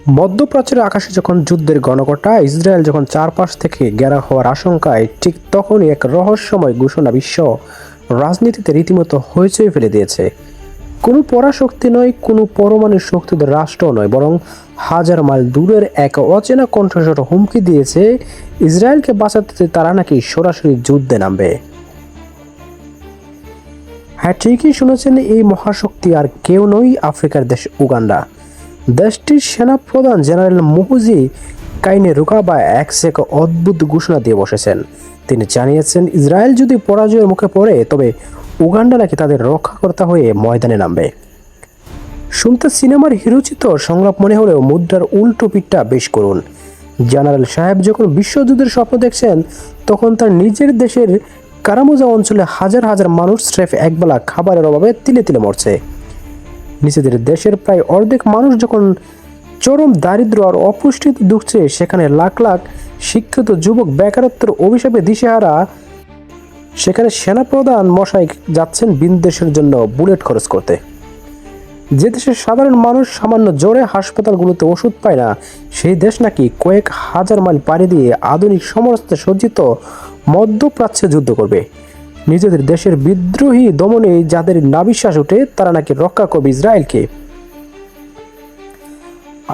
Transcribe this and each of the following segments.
মধ্যপ্রাচ্যের আকাশে যখন যুদ্ধের গণকটা, ইসরায়েল যখন চারপাশ থেকে ঘেরা হওয়ার আশঙ্কায়, ঠিক তখনই এক রহস্যময় ঘোষণা বিশ্ব রাজনীতিতে রীতিমতো হইচই ফেলে দিয়েছে। কোনো পরাশক্তি নয়, কোনো পরমাণু শক্তিধর রাষ্ট্র নয়, বরং হাজার মাইল দূরের এক অচেনা কণ্ঠস্বর হুমকি দিয়েছে ইসরায়েলকে বাঁচাতে তারা নাকি সরাসরি যুদ্ধে নামবে। হ্যাঁ, ঠিকই শুনেছেন, এই মহাশক্তি আর কেউ নয়, আফ্রিকার দেশ উগান্ডা। দেশটির সেনাপ্রধান জেনারেল মুহুজি কাইনেরুকাবা এক অদ্ভুত ঘোষণা দিয়ে বসেছেন। তিনি জানিয়েছেন, ইসরায়েল যদি পরাজয়ের মুখে পড়ে, তবে উগান্ডা নাকি তাদের রক্ষাকর্তা হয়ে ময়দানে নামবে। শুনতে সিনেমার হিরোচিত সংলাপ মনে হলেও মুদ্রার উল্টো পিঠটা বেশ করুন। জেনারেল সাহেব যখন বিশ্বযুদ্ধের স্বপ্ন দেখছেন, তখন তার নিজের দেশের কারামুজা অঞ্চলে হাজার হাজার মানুষ স্রেফ একবেলা খাবারের অভাবে তিলে তিলে মরছে। নিজেদের দেশের প্রায় অর্ধেক মানুষ যখন চরম দারিদ্র আর অপুষ্টিতে ঢুকছে, সেখানে লাখ লাখ শিক্ষিত যুবক বেকারত্বের অভিশাপে দিশেহারা, সেখানে সেনাপ্রধান মশাই যাচ্ছেন বিদেশের জন্য বুলেট খরচ করতে। যে দেশের সাধারণ মানুষ সামান্য জ্বরে হাসপাতালগুলোতে ওষুধ পায় না, সেই দেশ নাকি কয়েক হাজার মাইল পাড়ি দিয়ে আধুনিক সমরাস্ত্রে সজ্জিত মধ্যপ্রাচ্যে যুদ্ধ করবে। নিজেদের দেশের বিদ্রোহী দমনে যাদের নাবিশ্বাস ওঠে, তারা নাকি রক্ষা করবে ইসরায়েলকে।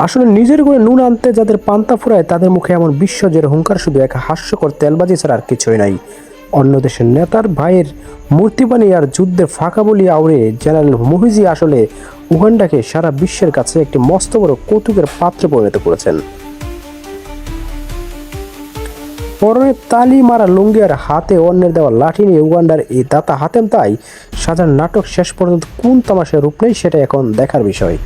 আসলে নিজের করে নুন আনতে যাদের পান্তা ফুরায়, তাদের মুখে এমন বিশ্বজয়ের হুঙ্কার শুধু এক হাস্যকর তেলবাজি ছাড়া আর কিছুই নাই। অন্য দেশের নেতার ভাইয়ের মূর্তি বানিয়ে আর যুদ্ধের ফাঁকা বলি আউড়ে জেনারেল মুহিজি আসলে উগান্ডাকে সারা বিশ্বের কাছে একটি মস্ত বড় কৌতুকের পাত্রে পরিণত করেছেন। পরনে তালি মারা লুঙ্গি আর হাতে অন্যের দেওয়া লাঠি নিয়ে উগান্ডার এই দাতা হাতেম তাই সাধারণ নাটক শেষ পর্যন্ত কোন তামাশায় রূপ নেই, সেটা এখন দেখার বিষয়।